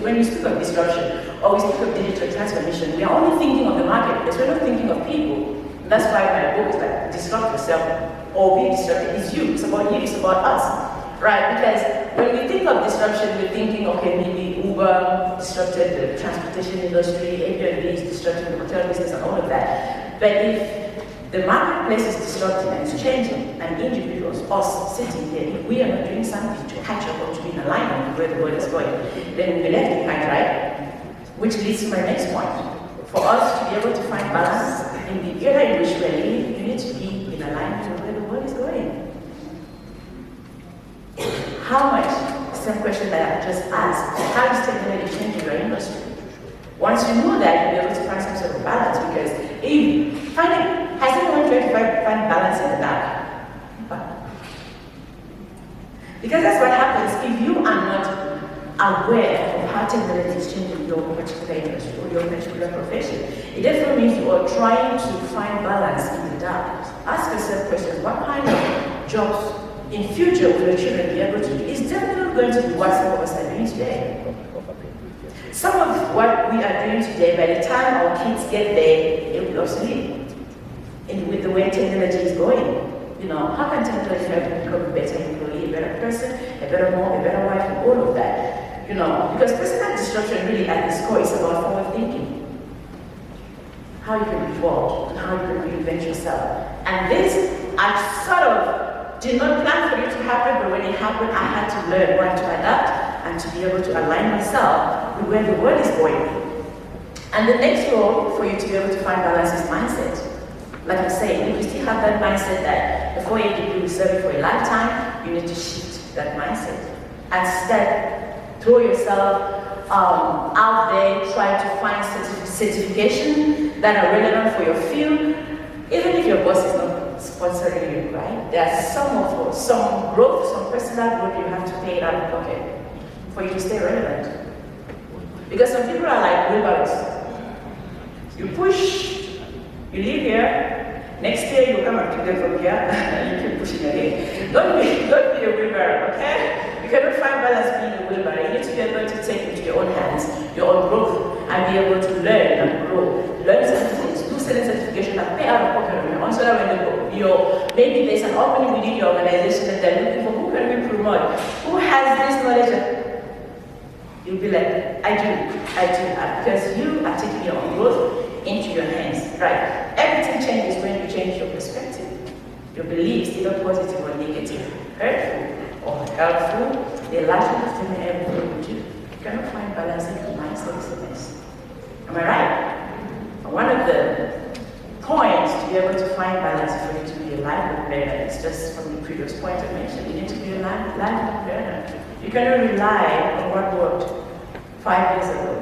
when we speak of disruption or we speak of digital transformation, we are only thinking of the marketplace, we're not thinking of people. And that's why my book is like, disrupt yourself or be disrupted. It's you, it's about you, it's about us, right? Because when we think of disruption, we're thinking, okay, maybe Uber disrupted the transportation industry, Airbnb is disrupting the hotel business and all of that. But if the marketplace is disrupting and it's changing, and individuals, us sitting here, if we are not doing something to catch up or to be in alignment with where the world is going, then we'll be left behind, right? Which leads to my next point. For us to be able to find balance in the era in which we're living, you need to be in alignment with where the world is going. How much, same question that I just asked, how is technology changing your industry? Once you know that, you'll be able to find some sort of balance, because if has anyone tried to find balance in the dark? Because that's what happens if you are not aware of how technology is changing your particular industry or your particular profession. It therefore means you are trying to find balance in the dark. Ask yourself questions: what kind of jobs in future will your children be able to do? It's definitely not going to be what some of us are doing today. Some of what we are doing today, by the time our kids get there, it will be obsolete. And with the way technology is going, you know, how can technology help you become a better employee, a better person, a better mom, a better wife, and all of that? You know, because personal disruption really at its core is about forward thinking. How you can evolve and how you can reinvent yourself. And this, I sort of did not plan for it to happen, but when it happened, I had to learn how to adapt and to be able to align myself with where the world is going. And the next role for you to be able to find balance is mindset. Like I'm saying, if you still have that mindset that the 4-year degree will serve you for a lifetime, you need to shift that mindset. Instead, throw yourself out there, try to find certification that are relevant for your field, even if your boss is not sponsoring you, right? There's some growth, some personal growth you have to pay it out of pocket for you to stay relevant. Because some people are like wheelbarrows. You push, you leave here, next year you come and pick them from here, and you keep pushing again. Don't be a wheelbarrow, okay? You cannot find balance being a wheelbarrow. You need to be able to take into your own hands, your own growth, and be able to learn and grow. Learn certain things, do certain certification, and pay out of pocket on your own, so that when maybe there's an opening within your organization that they're looking for, who can we promote? Who has this knowledge? You'll be like, I do, because you are taking your own growth into your hands, right? Everything changes when you change your perspective. Your beliefs, either positive or negative, hurtful or helpful, they largely determine everything you do. You cannot find balance in your mindset, is a mess. Am I right? One of the points to be able to find balance is for you to be a lifelong learner. It's just from the previous point I mentioned. You need to be a lifelong learner. You cannot rely on what worked 5 years ago.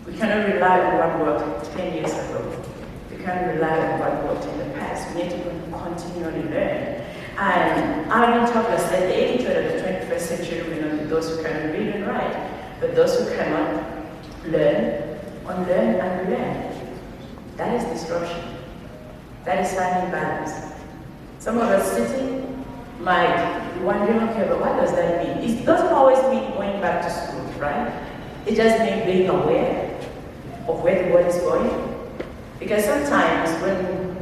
We cannot rely on what worked 10 years ago. We can't rely on what worked in the past. We need to continually learn. And Arvin Toffler said the 83rd of the 21st century will not be those who can read and write, but those who cannot learn, unlearn, and relearn. That is disruption. That is finding balance. Some of us sitting might be wondering, okay, but what does that mean? It doesn't always mean going back to school, right? It just means being aware of where the world is going. Because sometimes when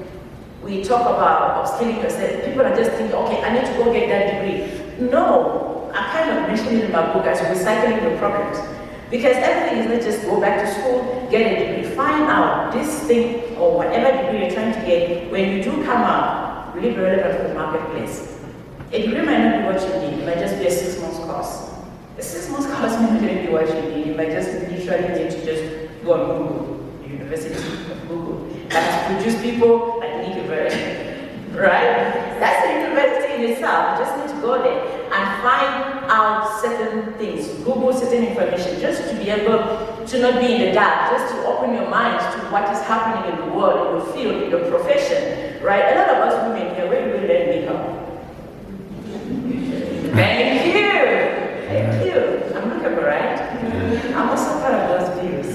we talk about upskilling yourself, people are just thinking, okay, I need to go get that degree. No, I kind of mentioned it in my book as recycling your problems. Because everything is not just go back to school, get a degree, find out this thing or whatever degree you're trying to get, when you do come out, really be relevant for the marketplace. A degree might not be what you need, it might just be a 6-month course. A 6-month course might not be what you need, it might just literally need to just go on Google, the University of Google, and produce people like Nicky, right? That's the university in itself. You just need to go there and find out certain things, Google certain information, just to be able to not be in the dark, just to open your mind to what is happening in the world, in your field, in your profession, right? A lot of us women here, where do we learn makeup? Thank you. I'm lookable, right? I'm also part of those views.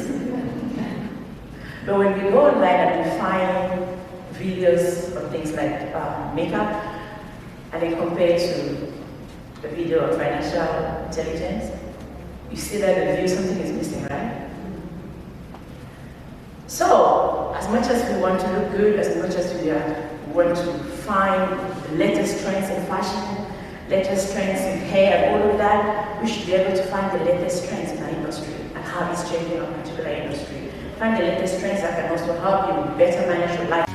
But when we go online and we find videos of things like makeup, and they compare to the video of financial intelligence, You see that the view, something is missing, right? So, as much as we want to look good, as much as we want to find the latest trends in fashion, latest trends in hair, all of that, we should be able to find the latest trends in our industry and how it's changing our particular industry. Find the latest trends that can also help you better manage your life.